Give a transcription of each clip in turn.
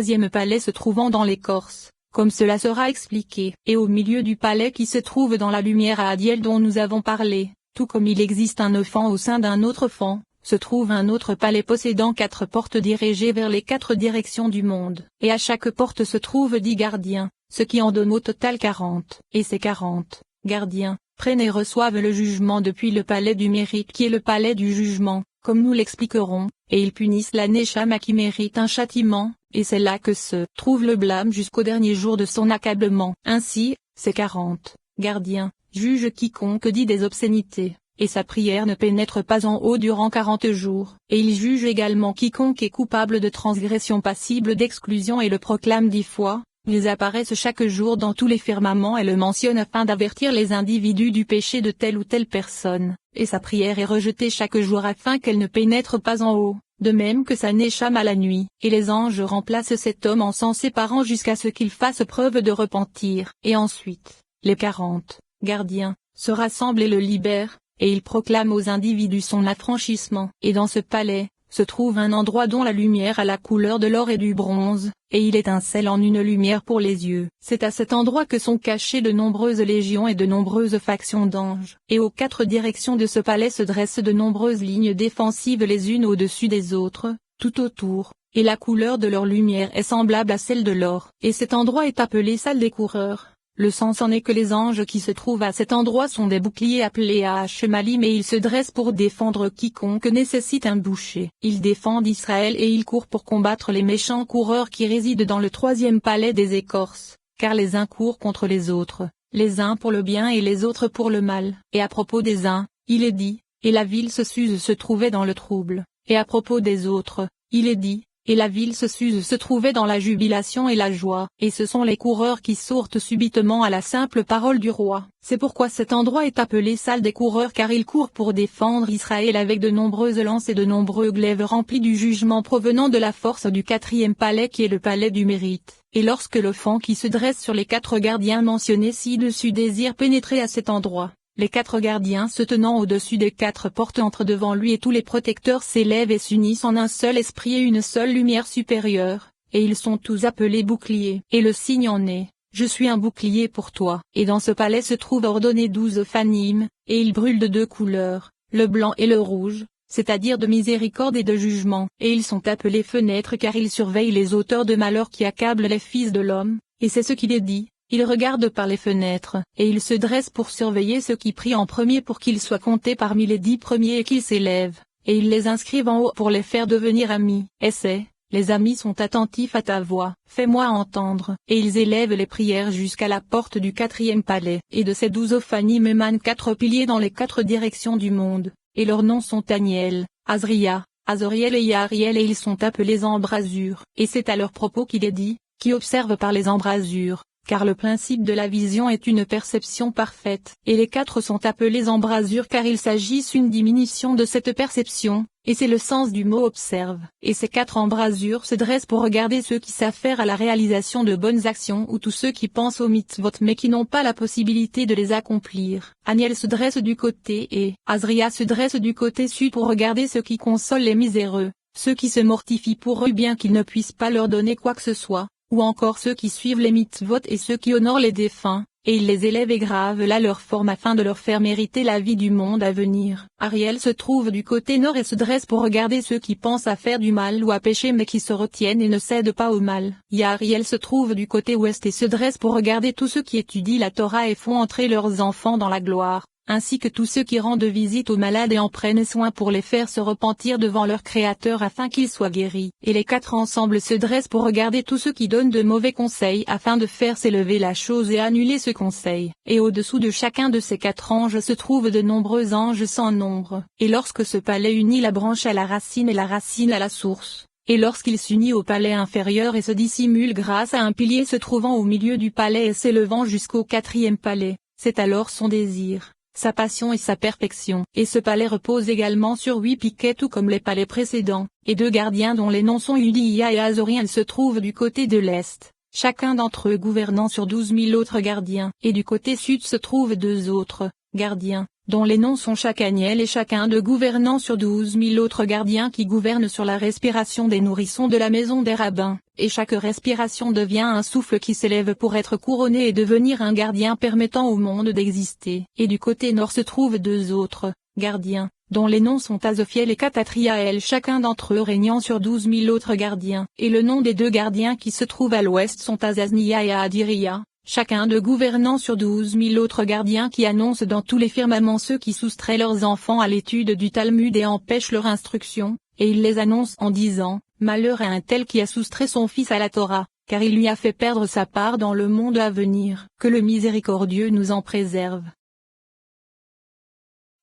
troisième palais se trouvant dans l'écorce, comme cela sera expliqué, et au milieu du palais qui se trouve dans la lumière à Adiel dont nous avons parlé, tout comme il existe un enfant au sein d'un autre enfant, se trouve un autre palais possédant 4 portes dirigées vers les 4 directions du monde, et à chaque porte se trouvent 10 gardiens, ce qui en donne au total 40, et ces 40 gardiens prennent et reçoivent le jugement depuis le palais du mérite qui est le palais du jugement, comme nous l'expliquerons, et ils punissent la Neshama qui mérite un châtiment, et c'est là que se trouve le blâme jusqu'au dernier jour de son accablement. Ainsi, ces 40 gardiens jugent quiconque dit des obscénités, et sa prière ne pénètre pas en haut durant 40 jours, et ils jugent également quiconque est coupable de transgression passible d'exclusion et le proclament 10 fois. Ils apparaissent chaque jour dans tous les firmaments et le mentionnent afin d'avertir les individus du péché de telle ou telle personne, et sa prière est rejetée chaque jour afin qu'elle ne pénètre pas en haut, de même que sa Neshama la nuit, et les anges remplacent cet homme en s'en séparant jusqu'à ce qu'il fasse preuve de repentir, et ensuite, les 40 gardiens se rassemblent et le libèrent, et ils proclament aux individus son affranchissement. Et dans ce palais se trouve un endroit dont la lumière a la couleur de l'or et du bronze, et il étincelle en une lumière pour les yeux. C'est à cet endroit que sont cachées de nombreuses légions et de nombreuses factions d'anges. Et aux 4 directions de ce palais se dressent de nombreuses lignes défensives les unes au-dessus des autres, tout autour, et la couleur de leur lumière est semblable à celle de l'or. Et cet endroit est appelé salle des coureurs. Le sens en est que les anges qui se trouvent à cet endroit sont des boucliers appelés Hashemalim et ils se dressent pour défendre quiconque nécessite un boucher. Ils défendent Israël et ils courent pour combattre les méchants coureurs qui résident dans le 3e palais des écorces, car les uns courent contre les autres, les uns pour le bien et les autres pour le mal. Et à propos des uns, il est dit, et la ville se Suse se trouvait dans le trouble, et à propos des autres, il est dit, et la ville se Suse se trouvait dans la jubilation et la joie, et ce sont les coureurs qui sortent subitement à la simple parole du roi. C'est pourquoi cet endroit est appelé salle des coureurs car ils courent pour défendre Israël avec de nombreuses lances et de nombreux glaives remplis du jugement provenant de la force du 4e palais qui est le palais du mérite. Et lorsque le fan qui se dresse sur les 4 gardiens mentionnés ci-dessus désire pénétrer à cet endroit, les 4 gardiens se tenant au-dessus des 4 portes entrent devant lui et tous les protecteurs s'élèvent et s'unissent en un seul esprit et une seule lumière supérieure, et ils sont tous appelés boucliers. Et le signe en est, je suis un bouclier pour toi. Et dans ce palais se trouvent ordonnés 12 phanimes, et ils brûlent de 2 couleurs, le blanc et le rouge, c'est-à-dire de miséricorde et de jugement. Et ils sont appelés fenêtres car ils surveillent les auteurs de malheur qui accablent les fils de l'homme, et c'est ce qu'il est dit. Ils regardent par les fenêtres, et ils se dressent pour surveiller ceux qui prient en premier pour qu'ils soient comptés parmi les 10 premiers et qu'ils s'élèvent, et ils les inscrivent en haut pour les faire devenir amis. Et c'est, les amis sont attentifs à ta voix, fais-moi entendre. Et ils élèvent les prières jusqu'à la porte du 4e palais. Et de ces 12 ophanim émanent 4 piliers dans les 4 directions du monde, et leurs noms sont Aniel, Azria, Azoriel et Yahriel et ils sont appelés embrasures. Et c'est à leur propos qu'il est dit, qui observe par les embrasures. Car le principe de la vision est une perception parfaite, et les 4 sont appelés embrasures car il s'agit d'une diminution de cette perception, et c'est le sens du mot observe. Et ces 4 embrasures se dressent pour regarder ceux qui s'affairent à la réalisation de bonnes actions ou tous ceux qui pensent aux mitzvot mais qui n'ont pas la possibilité de les accomplir. Aniel se dresse du côté et Azria se dresse du côté sud pour regarder ceux qui consolent les miséreux, ceux qui se mortifient pour eux bien qu'ils ne puissent pas leur donner quoi que ce soit, ou encore ceux qui suivent les mitzvot et ceux qui honorent les défunts, et il les élève et grave là leur forme afin de leur faire mériter la vie du monde à venir. Ariel se trouve du côté nord et se dresse pour regarder ceux qui pensent à faire du mal ou à pécher mais qui se retiennent et ne cèdent pas au mal. Yahriel se trouve du côté ouest et se dresse pour regarder tous ceux qui étudient la Torah et font entrer leurs enfants dans la gloire, ainsi que tous ceux qui rendent visite aux malades et en prennent soin pour les faire se repentir devant leur Créateur afin qu'ils soient guéris. Et les 4 ensemble se dressent pour regarder tous ceux qui donnent de mauvais conseils afin de faire s'élever la chose et annuler ce conseil. Et au-dessous de chacun de ces 4 anges se trouvent de nombreux anges sans nombre. Et lorsque ce palais unit la branche à la racine et la racine à la source, et lorsqu'il s'unit au palais inférieur et se dissimule grâce à un pilier se trouvant au milieu du palais et s'élevant jusqu'au 4e palais, c'est alors son désir, sa passion et sa perfection. Et ce palais repose également sur 8 piquets tout comme les palais précédents, et 2 gardiens dont les noms sont Udia et Azorien se trouvent du côté de l'est, chacun d'entre eux gouvernant sur 12 000 autres gardiens. Et du côté sud se trouvent 2 autres, gardiens, dont les noms sont chaque agnel et chacun de gouvernant sur 12 000 autres gardiens qui gouvernent sur la respiration des nourrissons de la maison des rabbins, et chaque respiration devient un souffle qui s'élève pour être couronné et devenir un gardien permettant au monde d'exister. Et du côté nord se trouvent 2 autres gardiens, dont les noms sont Azophiel et Katatriaël, chacun d'entre eux régnant sur 12 000 autres gardiens, et le nom des 2 gardiens qui se trouvent à l'ouest sont Azaznia et Adiria, chacun de gouvernant sur 12 000 autres gardiens qui annoncent dans tous les firmaments ceux qui soustraient leurs enfants à l'étude du Talmud et empêchent leur instruction, et ils les annoncent en disant, malheur à un tel qui a soustrait son fils à la Torah, car il lui a fait perdre sa part dans le monde à venir. Que le miséricordieux nous en préserve.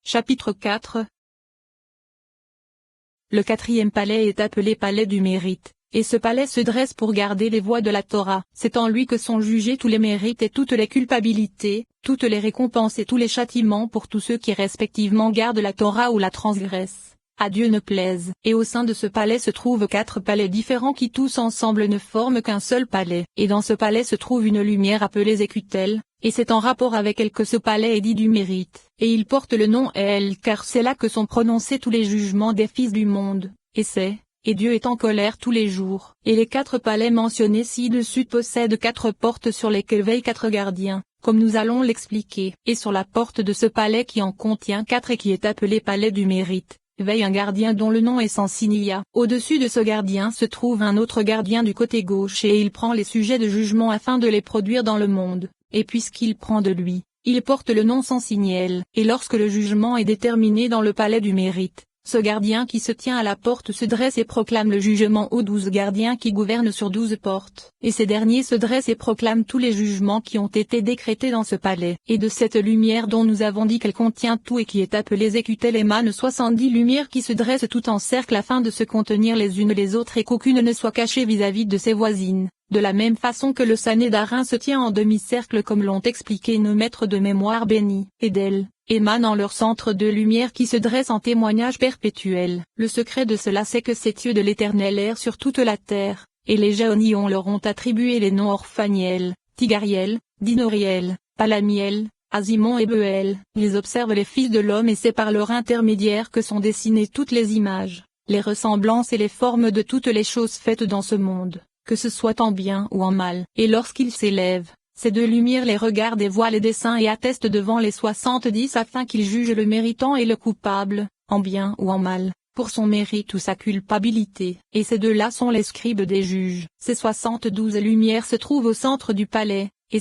Chapitre 4. Le 4e palais est appelé palais du mérite, et ce palais se dresse pour garder les voies de la Torah. C'est en lui que sont jugés tous les mérites et toutes les culpabilités, toutes les récompenses et tous les châtiments pour tous ceux qui respectivement gardent la Torah ou la transgressent. À Dieu ne plaise. Et au sein de ce palais se trouvent 4 palais différents qui tous ensemble ne forment qu'un seul palais. Et dans ce palais se trouve une lumière appelée Zécutel, et c'est en rapport avec elle que ce palais est dit du mérite. Et il porte le nom El car c'est là que sont prononcés tous les jugements des fils du monde. Et Dieu est en colère tous les jours. Et les 4 palais mentionnés ci-dessus possèdent 4 portes sur lesquelles veillent 4 gardiens, comme nous allons l'expliquer. Et sur la porte de ce palais qui en contient 4 et qui est appelé palais du mérite, veille un gardien dont le nom est Sensinia. Au-dessus de ce gardien se trouve un autre gardien du côté gauche et il prend les sujets de jugement afin de les produire dans le monde, et puisqu'il prend de lui, il porte le nom Sensigniel. Et lorsque le jugement est déterminé dans le palais du mérite, ce gardien qui se tient à la porte se dresse et proclame le jugement aux 12 gardiens qui gouvernent sur 12 portes. Et ces derniers se dressent et proclament tous les jugements qui ont été décrétés dans ce palais. Et de cette lumière dont nous avons dit qu'elle contient tout et qui est appelée Zécutel émanent 70 lumières qui se dressent tout en cercle afin de se contenir les unes les autres et qu'aucune ne soit cachée vis-à-vis de ses voisines. De la même façon que le Sanédarin se tient en demi-cercle comme l'ont expliqué nos maîtres de mémoire bénis. Et d'elle émanent en leur centre 2 lumières qui se dressent en témoignage perpétuel. Le secret de cela c'est que ces yeux de l'Éternel errent sur toute la terre, et les Géonions leur ont attribué les noms Orphaniel, Tigariel, Dinoriel, Palamiel, Azimon et Beuel. Ils observent les fils de l'homme et c'est par leur intermédiaire que sont dessinées toutes les images, les ressemblances et les formes de toutes les choses faites dans ce monde, que ce soit en bien ou en mal. Et lorsqu'ils s'élèvent, ces 2 lumières les regardent et voient les desseins et attestent devant les 70 afin qu'ils jugent le méritant et le coupable, en bien ou en mal, pour son mérite ou sa culpabilité. Et ces 2-là sont les scribes des juges. Ces 72 lumières se trouvent au centre du palais, et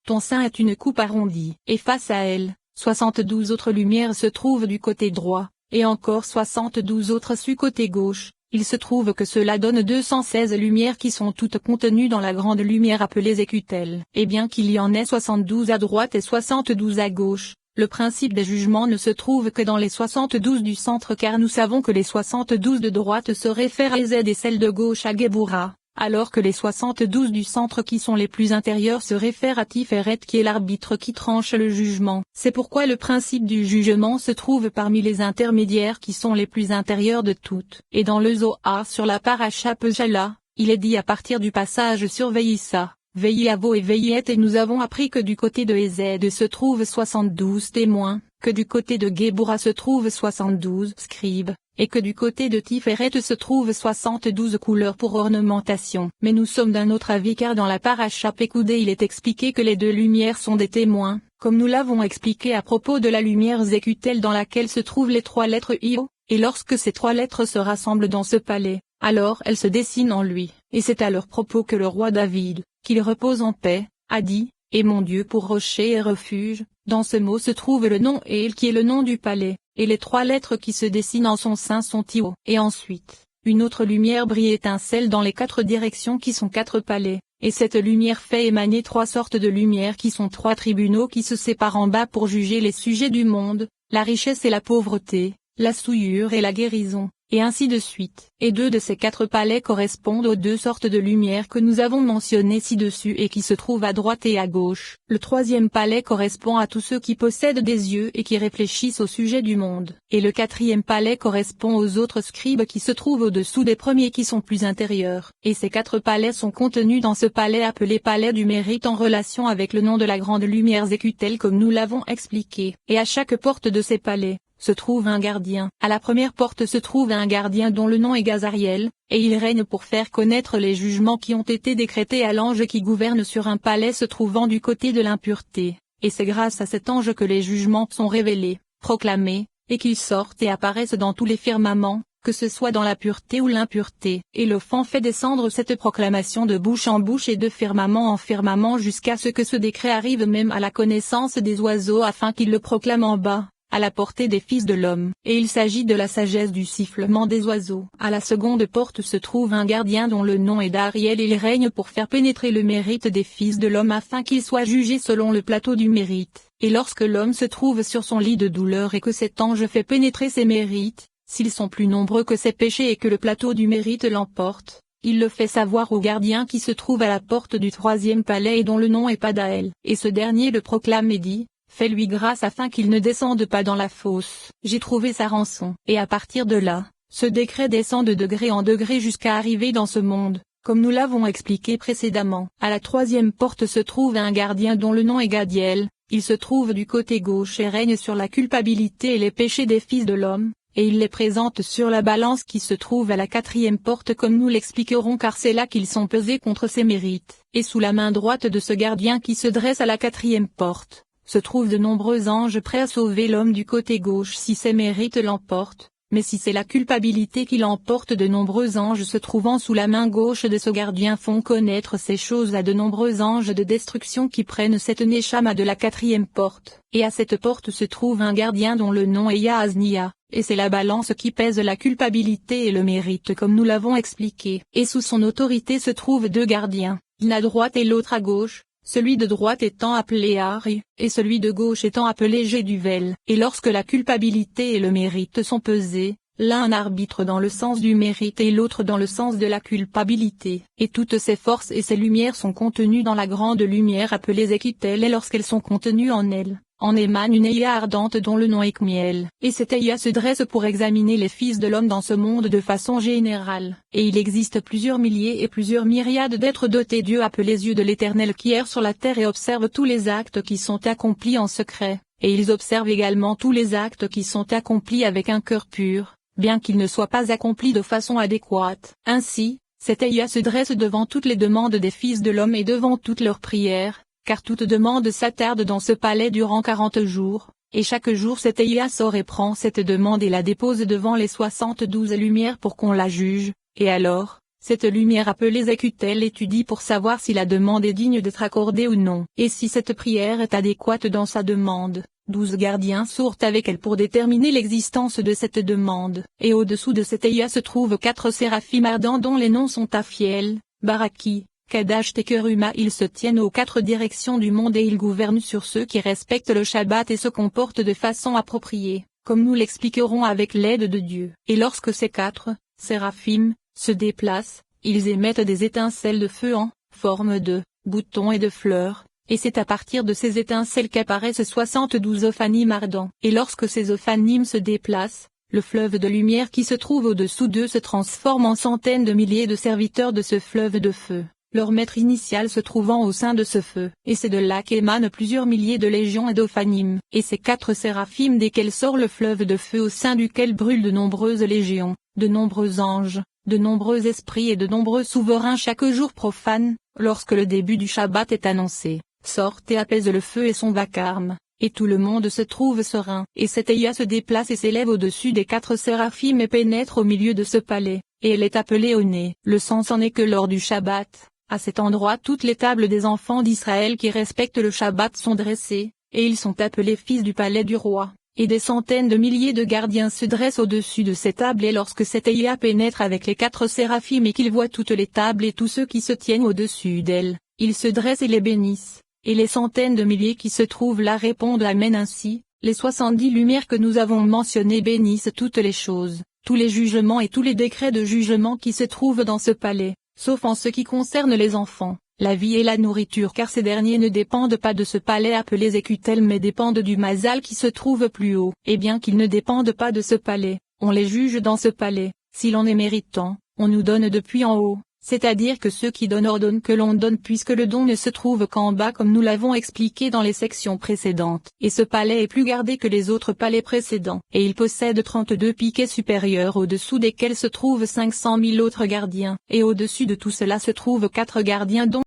ton sein est une coupe arrondie. Et face à elle, 72 autres lumières se trouvent du côté droit, et encore 72 autres du côté gauche. Il se trouve que cela donne 216 lumières qui sont toutes contenues dans la grande lumière appelée Zécutel. Et bien qu'il y en ait 72 à droite et 72 à gauche, le principe des jugements ne se trouve que dans les 72 du centre car nous savons que les 72 de droite se réfèrent à Ézed et celles de gauche à Géboura, alors que les 72 du centre qui sont les plus intérieurs se réfèrent à Tiferet qui est l'arbitre qui tranche le jugement. C'est pourquoi le principe du jugement se trouve parmi les intermédiaires qui sont les plus intérieurs de toutes. Et dans le Zohar sur la paracha Pejala, il est dit à partir du passage sur Veïssa, Veïavo et Veïet et nous avons appris que du côté de Ézed se trouvent 72 témoins, que du côté de Géboura se trouvent 72 scribes, et que du côté de Tiferet se trouvent 72 couleurs pour ornementation. Mais nous sommes d'un autre avis car dans la paracha Pécoudé il est expliqué que les 2 lumières sont des témoins, comme nous l'avons expliqué à propos de la lumière Zécutel dans laquelle se trouvent les 3 lettres Io, et lorsque ces 3 lettres se rassemblent dans ce palais, alors elles se dessinent en lui. Et c'est à leur propos que le roi David, qu'il repose en paix, a dit, « Et mon Dieu pour rocher et refuge », dans ce mot se trouve le nom El qui est le nom du palais, et les 3 lettres qui se dessinent en son sein sont Io. Et ensuite, une autre lumière brille et étincelle dans les 4 directions qui sont 4 palais, et cette lumière fait émaner 3 sortes de lumières qui sont 3 tribunaux qui se séparent en bas pour juger les sujets du monde, la richesse et la pauvreté, la souillure et la guérison. et ainsi de suite. Et 2 de ces 4 palais correspondent aux 2 sortes de lumière que nous avons mentionnées ci-dessus et qui se trouvent à droite et à gauche. Le 3e palais correspond à tous ceux qui possèdent des yeux et qui réfléchissent au sujet du monde. Et le 4e palais correspond aux autres scribes qui se trouvent au-dessous des premiers qui sont plus intérieurs. Et ces 4 palais sont contenus dans ce palais appelé palais du mérite en relation avec le nom de la grande lumière Zécutel comme nous l'avons expliqué. Et à chaque porte de ces palais se trouve un gardien. À la première porte se trouve un gardien dont le nom est Gazariel, et il règne pour faire connaître les jugements qui ont été décrétés à l'ange qui gouverne sur un palais se trouvant du côté de l'impureté. Et c'est grâce à cet ange que les jugements sont révélés, proclamés, et qu'ils sortent et apparaissent dans tous les firmaments, que ce soit dans la pureté ou l'impureté. Et le vent fait descendre cette proclamation de bouche en bouche et de firmament en firmament jusqu'à ce que ce décret arrive même à la connaissance des oiseaux afin qu'ils le proclament en bas, à la portée des fils de l'homme. Et il s'agit de la sagesse du sifflement des oiseaux. À la seconde porte se trouve un gardien dont le nom est Dariel et il règne pour faire pénétrer le mérite des fils de l'homme afin qu'ils soient jugés selon le plateau du mérite. Et lorsque l'homme se trouve sur son lit de douleur et que cet ange fait pénétrer ses mérites, s'ils sont plus nombreux que ses péchés et que le plateau du mérite l'emporte, il le fait savoir au gardien qui se trouve à la porte du 3e palais et dont le nom est Padaël. Et ce dernier le proclame et dit: fais-lui grâce afin qu'il ne descende pas dans la fosse. J'ai trouvé sa rançon. Et à partir de là, ce décret descend de degré en degré jusqu'à arriver dans ce monde, comme nous l'avons expliqué précédemment. À la 3e porte se trouve un gardien dont le nom est Gadiel, il se trouve du côté gauche et règne sur la culpabilité et les péchés des fils de l'homme, et il les présente sur la balance qui se trouve à la 4e porte comme nous l'expliquerons car c'est là qu'ils sont pesés contre ses mérites. Et sous la main droite de ce gardien qui se dresse à la 4e porte, se trouvent de nombreux anges prêts à sauver l'homme du côté gauche si ses mérites l'emportent, mais si c'est la culpabilité qui l'emporte, de nombreux anges se trouvant sous la main gauche de ce gardien font connaître ces choses à de nombreux anges de destruction qui prennent cette Neshama de la 4e porte. Et à cette porte se trouve un gardien dont le nom est Yaaznia, et c'est la balance qui pèse la culpabilité et le mérite comme nous l'avons expliqué. Et sous son autorité se trouvent 2 gardiens, l'un à droite et l'autre à gauche, celui de droite étant appelé Ari, et celui de gauche étant appelé Géduvel. Et lorsque la culpabilité et le mérite sont pesés, l'un arbitre dans le sens du mérite et l'autre dans le sens de la culpabilité. Et toutes ces forces et ces lumières sont contenues dans la grande lumière appelée Zécutel, et lorsqu'elles sont contenues en elle, en émane une Eya ardente dont le nom est Kmiel. Et cette Eya se dresse pour examiner les fils de l'homme dans ce monde de façon générale. Et il existe plusieurs milliers et plusieurs myriades d'êtres dotés Dieu appelés yeux de l'Éternel qui errent sur la terre et observent tous les actes qui sont accomplis en secret. Et ils observent également tous les actes qui sont accomplis avec un cœur pur, bien qu'ils ne soient pas accomplis de façon adéquate. Ainsi, cette Eya se dresse devant toutes les demandes des fils de l'homme et devant toutes leurs prières, car toute demande s'attarde dans ce palais durant 40 jours, et chaque jour cette Eya sort et prend cette demande et la dépose devant les 72 lumières pour qu'on la juge, et alors, cette lumière appelée Zécutel étudie pour savoir si la demande est digne d'être accordée ou non, et si cette prière est adéquate dans sa demande. 12 gardiens sortent avec elle pour déterminer l'existence de cette demande, et au-dessous de cette Eya se trouvent 4 séraphim ardents dont les noms sont Aphiel, Baraki, Kadash Tekeruma. Ils se tiennent aux 4 directions du monde et ils gouvernent sur ceux qui respectent le Shabbat et se comportent de façon appropriée, comme nous l'expliquerons avec l'aide de Dieu. Et lorsque ces 4 séraphim se déplacent, ils émettent des étincelles de feu en forme de boutons et de fleurs, et c'est à partir de ces étincelles qu'apparaissent 72 ophanim ardents. Et lorsque ces ophanim se déplacent, le fleuve de lumière qui se trouve au-dessous d'eux se transforme en centaines de milliers de serviteurs de ce fleuve de feu, leur maître initial se trouvant au sein de ce feu. Et c'est de là qu'émanent plusieurs milliers de légions et d'ophanim. Et ces 4 séraphim desquels sort le fleuve de feu au sein duquel brûlent de nombreuses légions, de nombreux anges, de nombreux esprits et de nombreux souverains chaque jour profane, lorsque le début du Shabbat est annoncé, sortent et apaisent le feu et son vacarme, et tout le monde se trouve serein. Et cette Eya se déplace et s'élève au-dessus des 4 séraphim et pénètre au milieu de ce palais, et elle est appelée Oné. Le sens en est que lors du Shabbat, à cet endroit toutes les tables des enfants d'Israël qui respectent le Shabbat sont dressées, et ils sont appelés fils du palais du roi. Et des centaines de milliers de gardiens se dressent au-dessus de ces tables et lorsque cette Eya pénètre avec les 4 séraphim et qu'ils voient toutes les tables et tous ceux qui se tiennent au-dessus d'elles, ils se dressent et les bénissent. Et les centaines de milliers qui se trouvent là répondent Amen. Ainsi, les 70 lumières que nous avons mentionnées bénissent toutes les choses, tous les jugements et tous les décrets de jugement qui se trouvent dans ce palais, sauf en ce qui concerne les enfants, la vie et la nourriture, car ces derniers ne dépendent pas de ce palais appelé Zécutel mais dépendent du Mazal qui se trouve plus haut. Et bien qu'ils ne dépendent pas de ce palais, on les juge dans ce palais. Si l'on est méritant, on nous donne depuis en haut, c'est-à-dire que ceux qui donnent ordonnent que l'on donne puisque le don ne se trouve qu'en bas comme nous l'avons expliqué dans les sections précédentes. Et ce palais est plus gardé que les autres palais précédents, et il possède 32 piquets supérieurs au-dessous desquels se trouvent 500 000 autres gardiens, et au-dessus de tout cela se trouvent 4 gardiens dont